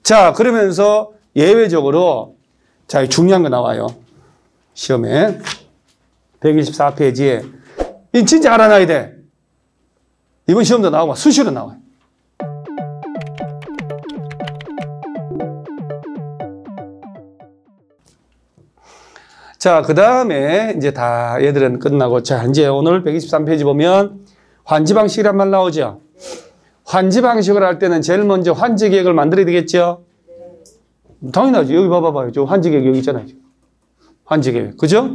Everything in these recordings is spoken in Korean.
자, 그러면서 예외적으로 자, 중요한 거 나와요. 시험에 124페이지에 이 진짜 알아놔야 돼. 이번 시험도 나오고 수시로 나와요. 자, 그 다음에 이제 다 얘들은 끝나고, 자, 이제 오늘 123페이지 보면 환지 방식이란 말 나오죠. 환지 방식을 할 때는 제일 먼저 환지 계획을 만들어야 되겠죠. 당연하죠. 여기 봐봐요. 저 환지 계획 여기 있잖아요. 환지 계획. 그죠?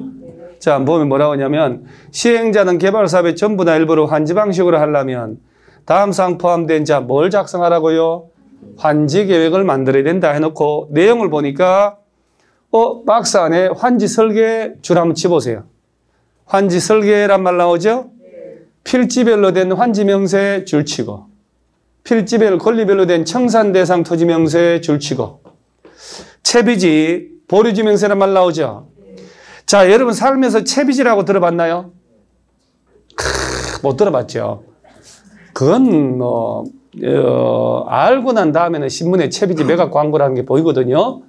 자, 보면 뭐라고 하냐면 시행자는 개발 사업의 전부나 일부를 환지 방식으로 하려면 다음 사항 포함된 자 뭘 작성하라고요? 환지 계획을 만들어야 된다 해놓고 내용을 보니까 박스 안에 환지 설계 줄 한번 치보세요. 환지 설계란 말 나오죠? 필지별로 된 환지 명세 줄 치고 필지별 권리별로 된 청산 대상 토지 명세 줄 치고 채비지 보류지 명세란 말 나오죠? 자, 여러분 살면서 채비지라고 들어봤나요? 못 들어봤죠. 그건 알고 난 다음에는 신문에 채비지 매각 광고라는 게 보이거든요.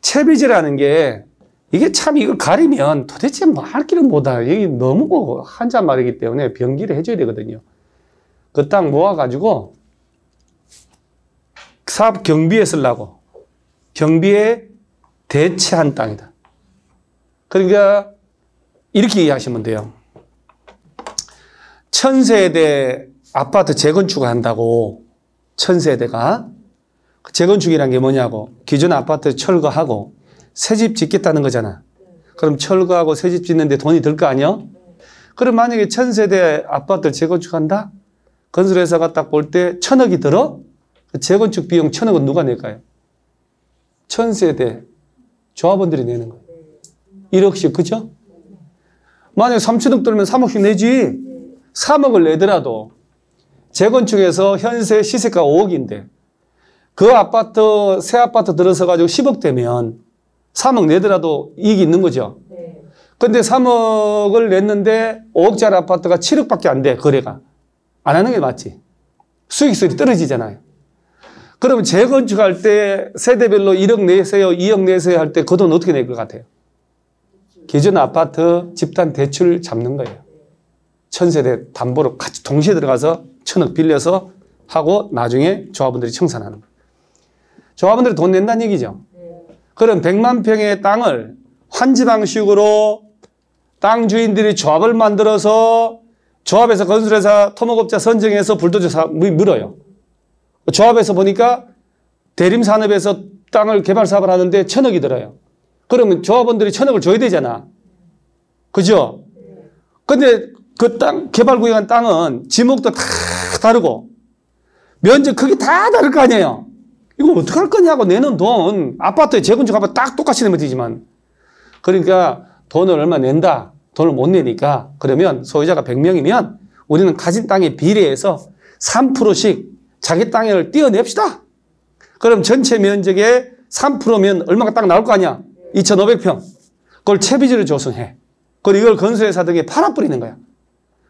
채비지라는 게 이게 참 이걸 가리면 도대체 뭐 할 길은 못해요. 이게 너무 한자 말이기 때문에 병기를 해줘야 되거든요. 그 땅 모아가지고 사업 경비에 쓰려고 경비에 대체한 땅이다. 그러니까 이렇게 이해하시면 돼요. 1000세대 아파트 재건축을 한다고 1000세대가 재건축이란 게 뭐냐고 기존 아파트 철거하고 새집 짓겠다는 거잖아. 그럼 철거하고 새집 짓는데 돈이 들 거 아니야? 그럼 만약에 1000세대 아파트를 재건축한다? 건설회사가 딱 볼 때 1000억이 들어? 재건축 비용 1000억은 누가 낼까요? 1000세대 조합원들이 내는 거예요. 1억씩, 그죠? 만약에 3천억 들면 3억씩 내지. 3억을 내더라도 재건축에서 현재 시세가 5억인데 그 아파트, 새 아파트 들어서 가지고 10억 되면 3억 내더라도 이익이 있는 거죠. 근데 3억을 냈는데 5억짜리 아파트가 7억밖에 안 돼, 거래가. 안 하는 게 맞지. 수익성이 떨어지잖아요. 그러면 재건축할 때 세대별로 1억 내세요, 2억 내세요 할 때 그 돈 어떻게 낼 것 같아요? 기존 아파트 집단 대출 잡는 거예요. 1000세대 담보로 같이 동시에 들어가서 1000억 빌려서 하고 나중에 조합원들이 청산하는 거예요. 조합원들이 돈 낸다는 얘기죠. 그럼 100만 평의 땅을 환지 방식으로 땅 주인들이 조합을 만들어서 조합에서 건설회사 토목업자 선정해서 불도저 물어요. 조합에서 보니까 대림산업에서 땅을 개발 사업을 하는데 1000억이 들어요. 그러면 조합원들이 1000억을 줘야 되잖아. 그죠? 근데 그 땅, 개발 구역한 땅은 지목도 다 다르고 면적 크기 다 다를 거 아니에요. 이거 어떡할 거냐고 내는 돈. 아파트에 재건축하면 딱 똑같이 내면 되지만. 그러니까 돈을 얼마 낸다. 돈을 못 내니까 그러면 소유자가 100명이면 우리는 가진 땅에 비례해서 3%씩 자기 땅을 떼어냅시다. 그럼 전체 면적의 3%면 얼마가 딱 나올 거 아니야. 2500평. 그걸 채비지를 조성해. 그리고 이걸 건설회사 등에 팔아버리는 거야.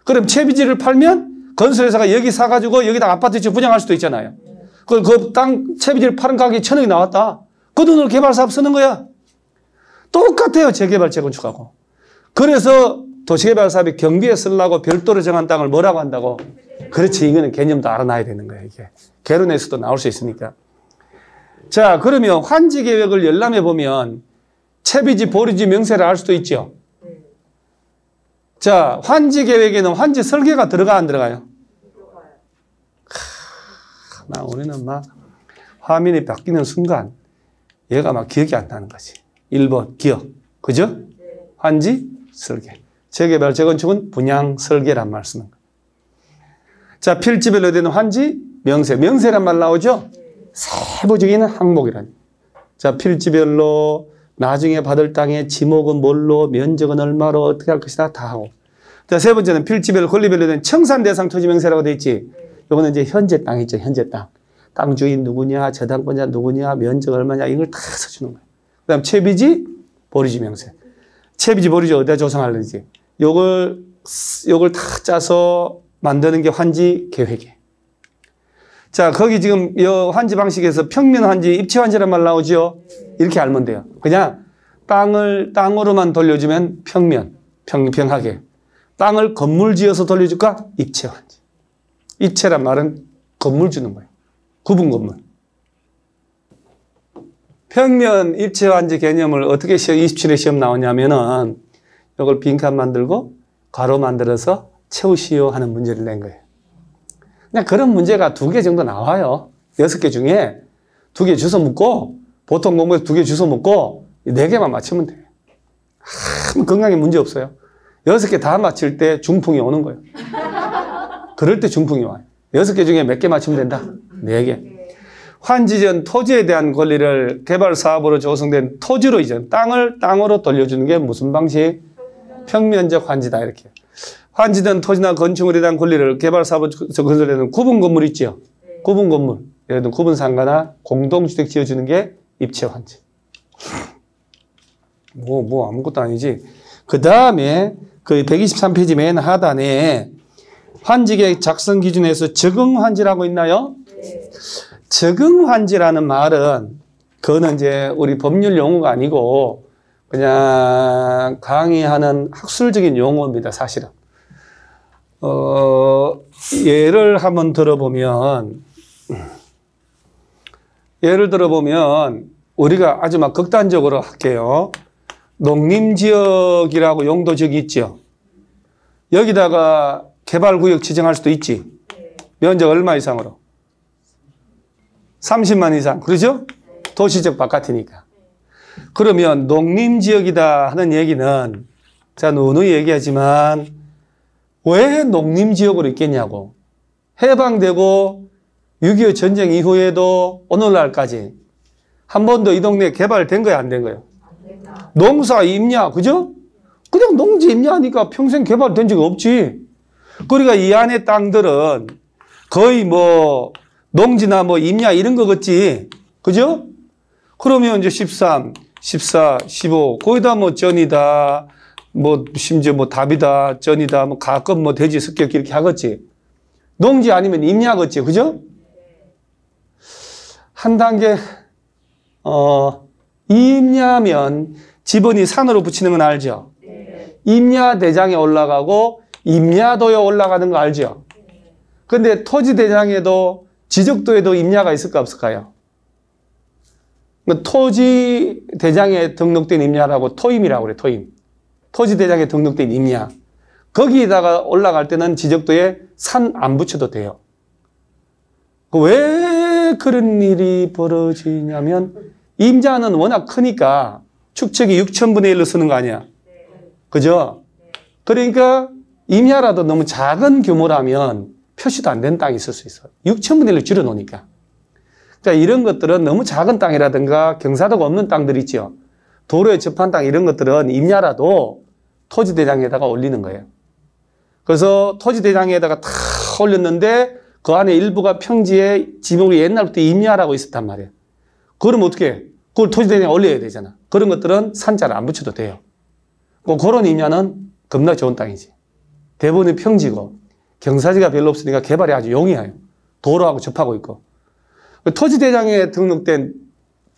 그럼 채비지를 팔면 건설회사가 여기 사가지고 여기다 아파트 집 분양할 수도 있잖아요. 그 땅 채비지를 파는 가격이 1000억이 나왔다. 그 돈으로 개발사업 쓰는 거야. 똑같아요. 재개발, 재건축하고. 그래서 도시개발사업이 경비에 쓰려고 별도로 정한 땅을 뭐라고 한다고? 그렇지. 이거는 개념도 알아놔야 되는 거예요. 이게. 개론에서도 나올 수 있으니까. 자, 그러면 환지 계획을 열람해 보면 채비지, 보류지, 명세를 알 수도 있죠. 자, 환지 계획에는 환지 설계가 들어가 안 들어가요? 우리는 막 화면이 바뀌는 순간 얘가 막 기억이 안 나는 거지. 1번 기억. 그죠? 환지 설계. 재개발, 재건축은 분양 설계란 말 쓰는 거예요. 자, 필지별로 되는 환지 명세. 명세란 말 나오죠? 세부적인 항목이라니. 자, 필지별로 나중에 받을 땅의 지목은 뭘로, 면적은 얼마로, 어떻게 할 것이다 다 하고. 자, 세 번째는 필지별, 권리별로 된 청산 대상 토지 명세라고 돼 있지. 이거는 이제 현재 땅 있죠, 현재 땅. 땅 주인 누구냐, 저당권자 누구냐, 면적 얼마냐, 이걸 다 써주는 거예요. 그 다음 채비지, 보류지 명세. 채비지, 보류지 어디다 조성하는지. 요걸 다 짜서 만드는 게 환지 계획이에요. 자, 거기 지금 이 환지 방식에서 평면 환지, 입체 환지란 말 나오죠? 이렇게 알면 돼요. 그냥 땅을 땅으로만 돌려주면 평면, 평평하게. 땅을 건물 지어서 돌려줄까? 입체 환지. 입체란 말은 건물 주는 거예요. 구분 건물. 평면 입체 환지 개념을 어떻게 27회 시험 나오냐면은 이걸 빈칸 만들고 가로 만들어서 채우시오 하는 문제를 낸 거예요. 그냥 그런 문제가 2개 정도 나와요. 6개 중에 2개 주워 묻고 보통 공부에서 2개 주워 묻고 4개만 맞추면 돼요. 아무 건강에 문제 없어요. 6개 다 맞힐 때 중풍이 오는 거예요. 그럴 때 중풍이 와요. 6개 중에 몇 개 맞추면 된다? 4개. 환지전 토지에 대한 권리를 개발 사업으로 조성된 토지로 이전, 땅을 땅으로 돌려주는 게 무슨 방식? 평면적 환지다, 이렇게. 환지된 토지나 건축물에 대한 권리를 개발 사업으로 건설되는 구분 건물 있죠? 구분 건물. 예를 들면 구분 상가나 공동주택 지어주는 게 입체 환지. 뭐 아무것도 아니지. 그 다음에 그 123페이지 맨 하단에 환지계획 작성 기준에서 적응 환지라고 있나요? 적응 환지라는 말은 그거는 이제 우리 법률 용어가 아니고 그냥 강의하는 학술적인 용어입니다, 사실은. 예를 한번 들어보면 우리가 아주 막 극단적으로 할게요. 농림지역이라고 용도지역이 있죠. 여기다가 개발구역 지정할 수도 있지. 면적 얼마 이상으로? 30만 이상. 그러죠? 도시적 바깥이니까. 그러면 농림지역이다 하는 얘기는 제가 누누이 얘기하지만 왜 농림지역으로 있겠냐고. 해방되고 6.25 전쟁 이후에도 오늘날까지 한 번도 이 동네에 개발된 거야, 안 된 거예요? 농사 임야, 그죠? 그냥 농지 임야하니까 평생 개발된 적이 없지. 그러니까 이 안에 땅들은 거의 뭐 농지나 뭐 임야 이런 거겠지. 그죠? 그러면 이제 13, 14, 15, 거기다 뭐 전이다, 뭐 심지어 뭐 답이다, 전이다, 뭐 가끔 뭐 돼지 습격 이렇게 하겠지. 농지 아니면 임야겠지. 그죠? 한 단계, 임야면 지번이 산으로 붙이는 건 알죠? 임야 대장에 올라가고 임야도에 올라가는 거 알죠? 근데 토지 대장에도 지적도에도 임야가 있을까 없을까요? 토지 대장에 등록된 임야라고 토임이라고 그래, 토임. 토지 대장에 등록된 임야. 거기에다가 올라갈 때는 지적도에 산 안 붙여도 돼요. 왜 그런 일이 벌어지냐면 임자는 워낙 크니까 축척이 6,000분의 1로 쓰는 거 아니야. 그죠? 그러니까 임야라도 너무 작은 규모라면 표시도 안 된 땅이 있을 수 있어요. 6,000분의 1로 줄여놓으니까. 그러니까 이런 것들은 너무 작은 땅이라든가 경사도가 없는 땅들 있죠. 도로에 접한 땅 이런 것들은 임야라도 토지대장에다가 올리는 거예요. 그래서 토지대장에다가 다 올렸는데 그 안에 일부가 평지에 지목이 옛날부터 임야라고 있었단 말이에요. 그러면 어떻게 해? 그걸 토지대장에 올려야 되잖아. 그런 것들은 산자를 안 붙여도 돼요. 그런 임야는 겁나 좋은 땅이지. 대부분이 평지고 경사지가 별로 없으니까 개발이 아주 용이해요. 도로하고 접하고 있고. 토지대장에 등록된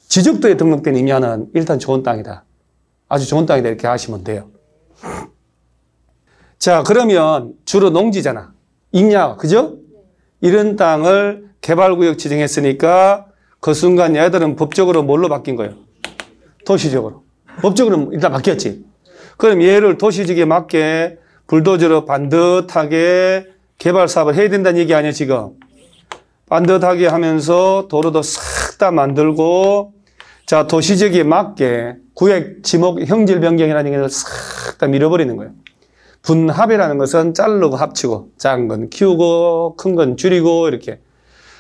지적도에 등록된 임야는 일단 좋은 땅이다. 아주 좋은 땅이다 이렇게 하시면 돼요. 자, 그러면 주로 농지잖아. 임야, 그죠? 이런 땅을 개발구역 지정했으니까 그 순간 얘들은 법적으로 뭘로 바뀐 거예요? 도시적으로. 법적으로 일단 바뀌었지. 그럼 얘를 도시적에 맞게 불도저로 반듯하게 개발 사업을 해야 된다는 얘기 아니야, 지금? 반듯하게 하면서 도로도 싹 다 만들고, 자, 도시적에 맞게 구역 지목 형질 변경이라는 얘기를 싹 다 밀어버리는 거예요. 분합이라는 것은 자르고 합치고, 작은 건 키우고, 큰 건 줄이고, 이렇게.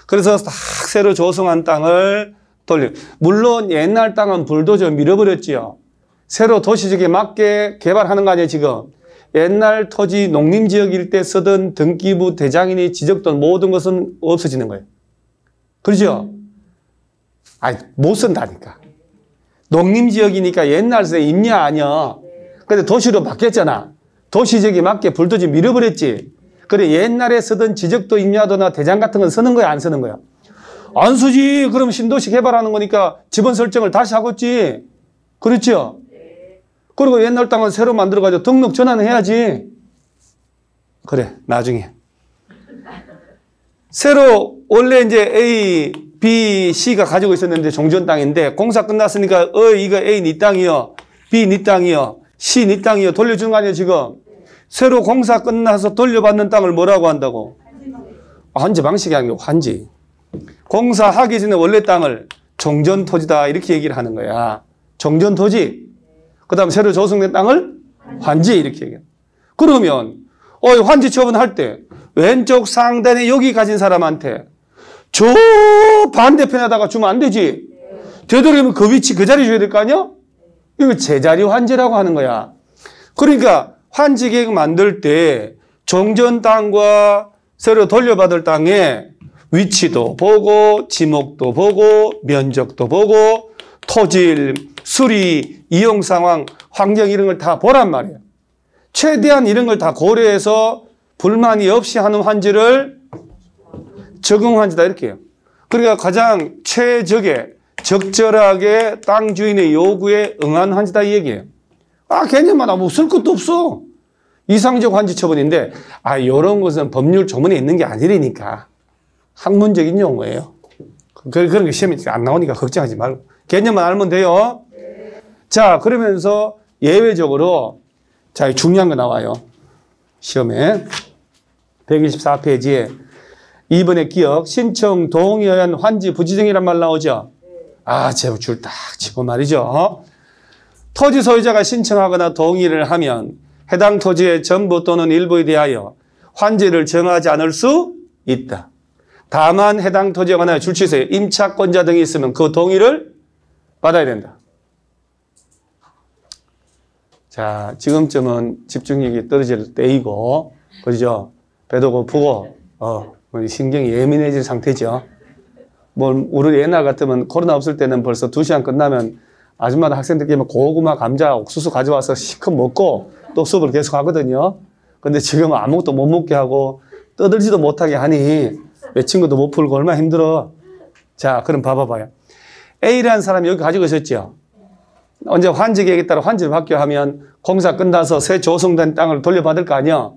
그래서 싹 새로 조성한 땅을 돌려. 물론 옛날 땅은 불도저 밀어버렸지요. 새로 도시적에 맞게 개발하는 거 아니에요, 지금? 옛날 토지 농림지역일 때 쓰던 등기부 대장인이 지적된 모든 것은 없어지는 거예요. 그렇죠? 아니, 못 쓴다니까. 농림지역이니까 옛날 새 임야 아니야. 근데 도시로 바뀌었잖아. 도시적에 맞게 불도저 밀어버렸지. 그래, 옛날에 쓰던 지적도 임야도나 대장 같은 건 쓰는 거야, 안 쓰는 거야? 안 쓰지. 그럼 신도시 개발하는 거니까 지번 설정을 다시 하겠지. 그렇죠? 그리고 옛날 땅은 새로 만들어가지고 등록 전환해야지. 그래, 나중에. 새로, 원래 이제 A, B, C가 가지고 있었는데 종전 땅인데 공사 끝났으니까, 이거 A 네 땅이요. B 네 땅이요. C 네 땅이요. 돌려주는 거 아니에요, 지금? 새로 공사 끝나서 돌려받는 땅을 뭐라고 한다고? 환지 방식이 아니고 환지. 공사하기 전에 원래 땅을 종전 토지다 이렇게 얘기를 하는 거야. 종전 토지. 그 다음 새로 조성된 땅을 환지 이렇게 얘기해. 그러면 환지 처분할 때 왼쪽 상단에 여기 가진 사람한테 저 반대편에다가 주면 안 되지. 되도록이면 그 위치 그 자리 줘야 될 거 아니야? 이거 제자리 환지라고 하는 거야. 그러니까 환지 계획 만들 때 종전 땅과 새로 돌려받을 땅에 위치도 보고 지목도 보고 면적도 보고 토질, 수리, 이용 상황, 환경 이런 걸 다 보란 말이에요. 최대한 이런 걸 다 고려해서 불만이 없이 하는 환지를 적응 환지다 이렇게 해요. 그러니까 가장 최적의 적절하게 땅 주인의 요구에 응한 환지다 이 얘기예요. 개념마다 뭐 쓸 것도 없어. 이상적 환지 처분인데 이런 것은 법률 조문에 있는 게 아니라니까. 학문적인 용어예요. 그런 게 시험에 안 나오니까 걱정하지 말고 개념만 알면 돼요. 자, 그러면서 예외적으로 자, 중요한 거 나와요. 시험에 124페이지에 2번의 기억 신청 동의한 환지 부지정이란 말 나오죠. 제목 줄 딱 치고 말이죠. 토지 소유자가 신청하거나 동의를 하면 해당 토지의 전부 또는 일부에 대하여 환지를 정하지 않을 수 있다. 다만 해당 토지에 관하여 줄취소에 임차권자 등이 있으면 그 동의를 받아야 된다. 자, 지금쯤은 집중력이 떨어질 때이고, 그죠? 배도 고프고, 신경이 예민해질 상태죠. 우리 옛날 같으면 코로나 없을 때는 벌써 2시간 끝나면 아줌마나 학생들끼리 고구마, 감자, 옥수수 가져와서 시컷 먹고 또 수업을 계속 하거든요. 근데 지금은 아무것도 못 먹게 하고 떠들지도 못하게 하니 친구도 못 풀고 얼마나 힘들어. 자, 그럼 봐봐요. A라는 사람이 여기 가지고 있었죠. 언제 환지 계획에 따라 환지를 받게 하면 공사 끝나서 새 조성된 땅을 돌려받을 거 아니야.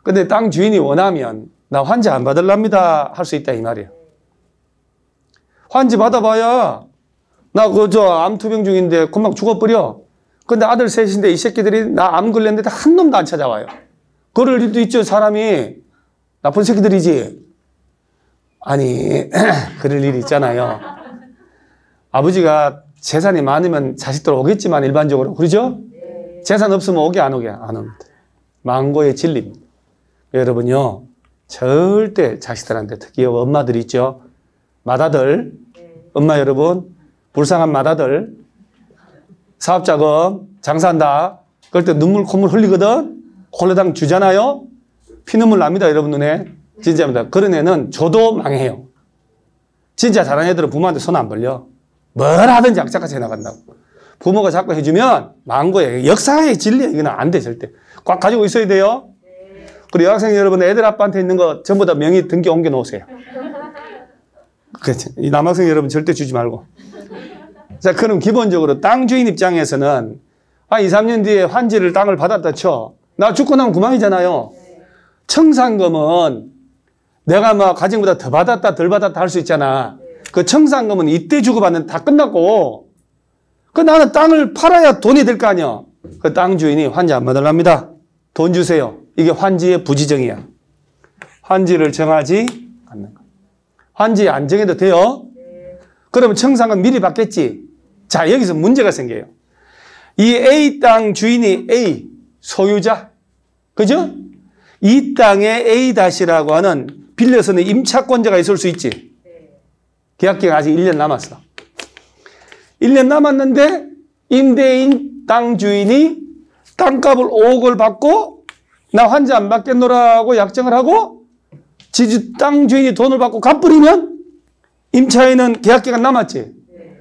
근데 땅 주인이 원하면 나 환지 안 받을랍니다 할 수 있다 이 말이에요. 환지 받아봐야 나 암투병 중인데 금방 죽어버려. 근데 아들 셋인데 이 새끼들이 나 암 걸렸는데 한 놈도 안 찾아와요. 그럴 일도 있죠. 사람이 나쁜 새끼들이지. 아니 그럴 일이 있잖아요. 아버지가 재산이 많으면 자식들 오겠지만 일반적으로 그러죠? 재산 없으면 오게 안 오게 안 옵니다. 망고의 진리입니다. 여러분요 절대 자식들한테 특히 엄마들 있죠. 맏아들 엄마 여러분 불쌍한 맏아들 사업자금 장사한다. 그럴 때 눈물 콧물 흘리거든. 홀라당 주잖아요. 피눈물 납니다. 여러분 눈에. 진짜입니다. 그런 애는 저도 망해요. 진짜 잘하는 애들은 부모한테 손 안 벌려. 뭘 하든지 악착같이 해나간다고. 부모가 자꾸 해주면 망고예요. 역사의 진리야. 이거는 안 돼 절대. 꽉 가지고 있어야 돼요. 그리고 여학생 여러분 애들 아빠한테 있는 거 전부 다 명의 등기 옮겨 놓으세요. 그렇지. 이 남학생 여러분 절대 주지 말고. 자, 그럼 기본적으로 땅 주인 입장에서는 2, 3년 뒤에 환지를 땅을 받았다 쳐. 나 죽고 나면 그만이잖아요. 청산금은 내가 가진보다 더 받았다 덜 받았다 할 수 있잖아. 그 청산금은 이때 주고받는 다 끝났고 나는 땅을 팔아야 돈이 될 거 아니야. 그 땅 주인이 환지 안 받으랍니다. 돈 주세요. 이게 환지의 부지정이야. 환지를 정하지 않는 거. 환지 안 정해도 돼요. 그러면 청산금 미리 받겠지. 자, 여기서 문제가 생겨요. 이 A 땅 주인이 A 소유자 그죠? 이 땅에 A-라고 하는 빌려서는 임차권자가 있을 수 있지. 계약기간 아직 1년 남았어. 1년 남았는데 임대인 땅 주인이 땅값을 5억을 받고 나 환지 안 받겠노라고 약정을 하고 땅 주인이 돈을 받고 갚으리면 임차인은 계약기간 남았지.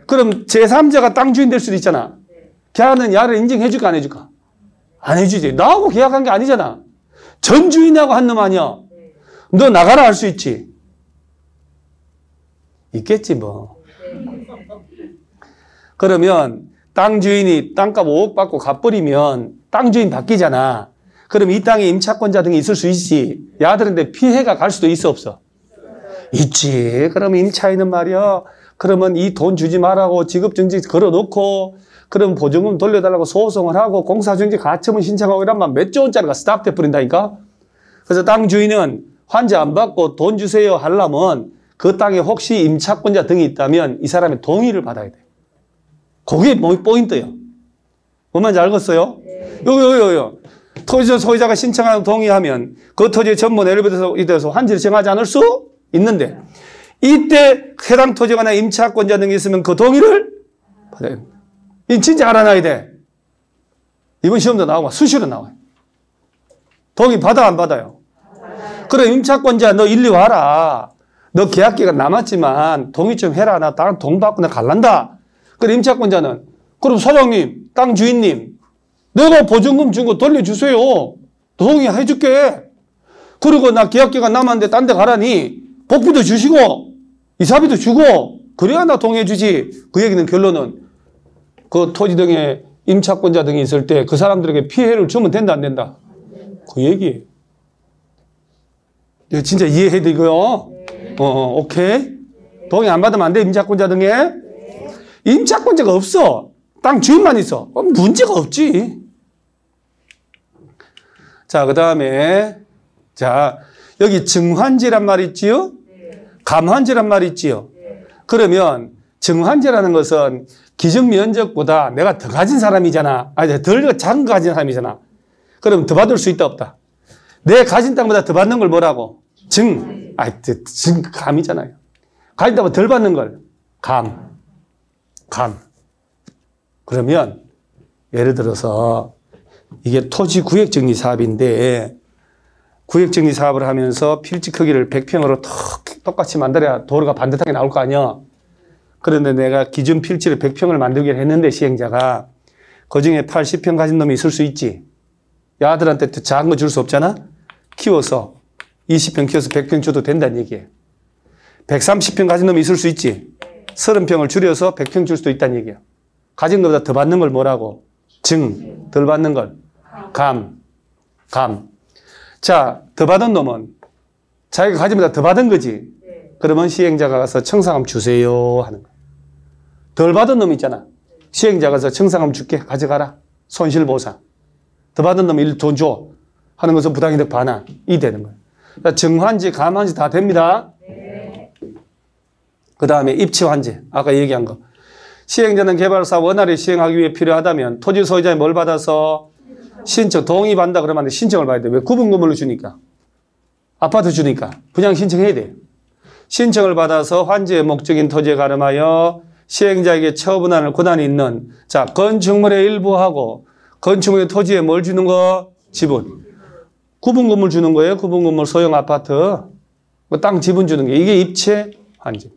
그럼 제3자가 땅 주인 될 수도 있잖아. 계약은 야를 인정해 줄까 안 해줄까? 안 해주지. 나하고 계약한 게 아니잖아. 전 주인하고 한 놈 아니야. 너 나가라 할 수 있지. 있겠지 뭐. 그러면 땅 주인이 땅값 5억 받고 갚버리면 땅 주인 바뀌잖아. 그럼 이 땅에 임차권자 등이 있을 수 있지. 야들한테 피해가 갈 수도 있어 없어? 있지. 그럼 임차인은 말이야. 그러면 이 돈 주지 말라고 지급정지 걸어놓고 그럼 보증금 돌려달라고 소송을 하고 공사정지 가처분 신청하고 이러면 몇 조 원짜리가 스탑돼 버린다니까. 그래서 땅 주인은 환지 안 받고 돈 주세요 하려면 그 땅에 혹시 임차권자 등이 있다면 이 사람의 동의를 받아야 돼. 그게 뭐 포인트예요. 뭔 말인지 알겠어요? 요요. 토지 소유자가 신청하고 동의하면 그 토지의 전문 엘리베이터에서 환지를 정하지 않을 수 있는데 이때 해당 토지가 나 임차권자 등이 있으면 그 동의를 받아야 됩니다. 이 진짜 알아놔야 돼. 이번 시험도 나오고 수시로 나와요. 동의 받아 안 받아요? 그래 임차권자 너 일리 와라. 너 계약기간 남았지만 동의 좀 해라. 나 땅 돈 받고 나 갈란다. 그래 임차권자는 그럼 사장님 땅 주인님 내가 보증금 준 거 돌려주세요. 동의해 줄게. 그리고 나 계약기간 남았는데 딴 데 가라니 복비도 주시고 이사비도 주고 그래야 나 동의해 주지. 그 얘기는 결론은 그 토지 등에 임차권자 등이 있을 때 그 사람들에게 피해를 주면 된다 안 된다? 그 얘기예요. 진짜 이해해야 되고요. 오케이. 동의 안 받으면 안 돼. 임차권자 등에. 임차권자가 없어. 땅 주인만 있어. 문제가 없지. 자, 그 다음에 자 여기 증환지란 말 있지요? 감환지란 말 있지요? 그러면 증환지라는 것은 기준 면적보다 내가 더 가진 사람이잖아. 아니, 덜 작은 거 가진 사람이잖아. 그럼 더 받을 수 있다 없다? 내 가진 땅보다 더 받는 걸 뭐라고? 감이잖아요. 가진 땅보다 덜 받는 걸 감. 그러면 예를 들어서 이게 토지 구획정리 사업인데 구획정리 사업을 하면서 필지 크기를 100평으로 똑같이 만들어야 도로가 반듯하게 나올 거 아니야. 그런데 내가 기준 필지를 100평을 만들기로 했는데 시행자가 그중에 80평 가진 놈이 있을 수 있지. 야들한테 더 작은 거 줄 수 없잖아. 키워서 20평 키워서 100평 줘도 된다는 얘기예요. 130평 가진 놈이 있을 수 있지. 30평을 줄여서 100평 줄 수도 있다는 얘기예요. 가진 것보다 더 받는 걸 뭐라고? 덜 받는 걸 감. 자, 더 받은 놈은 자기가 가진 것보다 더 받은 거지. 그러면 시행자가 가서 청산금 주세요 하는 거야. 덜 받은 놈 있잖아. 시행자가 가서 청산금 줄게 가져가라. 손실보상. 더 받은 놈이 돈 줘 하는 것은 부당이득 반환. 이 되는 거야. 증환지, 감환지 다 됩니다. 그 다음에 입치환지. 아까 얘기한 거. 시행자는 개발사 원활히 시행하기 위해 필요하다면 토지 소유자의 뭘 받아서 신청, 동의받는다 그러면 신청을 받아야 돼. 왜? 구분 건물로 주니까. 아파트 주니까. 분양 신청해야 돼. 신청을 받아서 환지의 목적인 토지에 가름하여 시행자에게 처분할 권한이 있는 자 건축물의 일부하고 건축물의 토지에 뭘 주는 거? 지분. 구분 건물 주는 거예요. 구분 건물 소형 아파트. 땅 지분 주는 게 이게 입체 환지.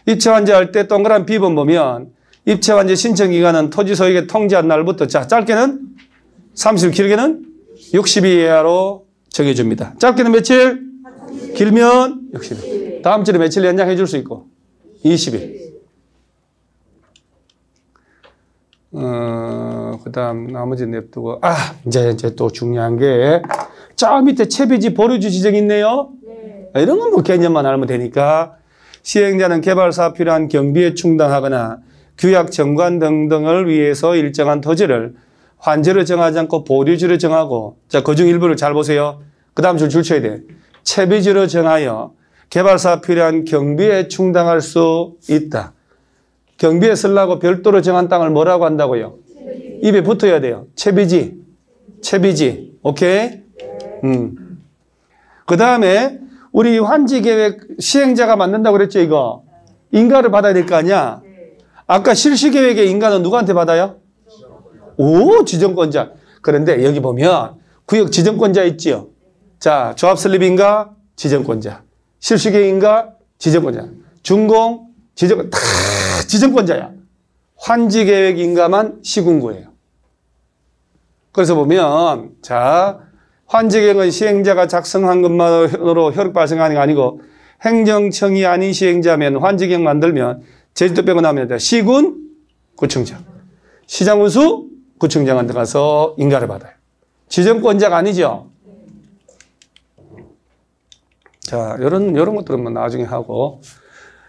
입체 환지할 때 동그란 비번 보면 입체 환지 신청 기간은 토지 소유에 통지한 날부터 자 짧게는 30일 길게는 60일 이하로 정해줍니다. 짧게는 며칠? 길면 60일. 다음 주에 며칠 연장해 줄 수 있고 20일. 그 다음 나머지 냅두고 이제 또 중요한 게 저 밑에 채비지 보류지 지정이 있네요. 이런 건 뭐 개념만 알면 되니까 시행자는 개발사업 필요한 경비에 충당하거나 규약 정관 등등을 위해서 일정한 토지를 환지로 정하지 않고 보류지로 정하고 자 그중 일부를 잘 보세요. 그 다음 줄 쳐야 돼. 채비지로 정하여 개발사업 필요한 경비에 충당할 수 있다. 경비에 쓰려고 별도로 정한 땅을 뭐라고 한다고요? 입에 붙어야 돼요. 채비지. 오케이? 그 다음에 우리 환지계획 시행자가 만든다고 그랬죠, 이거? 인가를 받아야 될 거 아니야? 아까 실시계획의 인가는 누구한테 받아요? 지정권자. 그런데 여기 보면 구역 지정권자 있지요? 자, 조합 설립인가? 지정권자. 실시계획인가? 지정권자. 준공? 다 지정권자야. 환지계획인가만 시군구예요. 그래서 보면 자 환지경은 시행자가 작성한 것만으로 효력 발생하는 게 아니고 행정청이 아닌 시행자면 환지경 만들면 제주도 빼고 나면 시군 구청장, 시장군수 구청장한테 가서 인가를 받아요. 지정권자가 아니죠. 자, 이런 것들은 뭐 나중에 하고.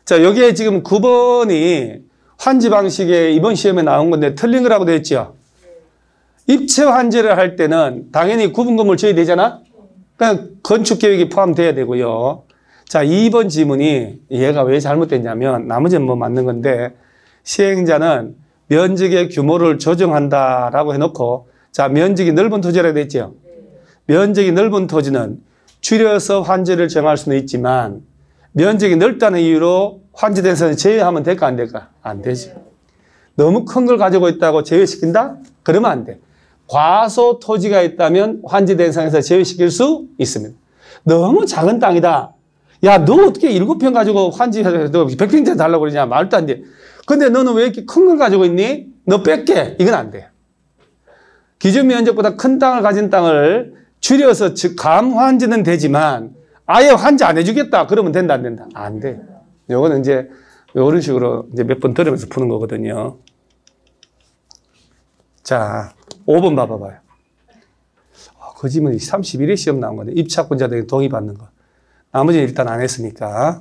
자, 여기에 지금 9번이 환지 방식에 이번 시험에 나온 건데 틀린 거라고 되어 있죠. 입체 환지를 할 때는 당연히 구분 건물 지어야 되잖아. 그냥 건축 계획이 포함돼야 되고요. 자, 2번 지문이 얘가 왜 잘못됐냐면 나머지는 뭐 맞는 건데 시행자는 면적의 규모를 조정한다라고 해놓고 자, 면적이 넓은 토지라고 됐죠. 면적이 넓은 토지는 줄여서 환지를 정할 수는 있지만 면적이 넓다는 이유로 환지 대상을 제외하면 될까 안 될까? 안 되죠. 너무 큰 걸 가지고 있다고 제외시킨다? 그러면 안 돼. 과소 토지가 있다면 환지 대상에서 제외시킬 수 있습니다. 너무 작은 땅이다. 야, 너 어떻게 7평 가지고 환지, 너 100평짜리 달라고 그러냐? 말도 안 돼. 근데 너는 왜 이렇게 큰 걸 가지고 있니? 너 뺄게. 이건 안 돼. 기준 면적보다 큰 땅을 가진 땅을 줄여서 즉 감환지는 되지만 아예 환지 안 해주겠다. 그러면 된다, 안 된다? 안 돼. 요거는 이제 이런 식으로 이제 몇 번 들으면서 푸는 거거든요. 자, 5번 봐봐요. 그 질문이 31회 시험 나온 건데 입찰권자들에게 동의받는 거. 나머지는 일단 안 했으니까.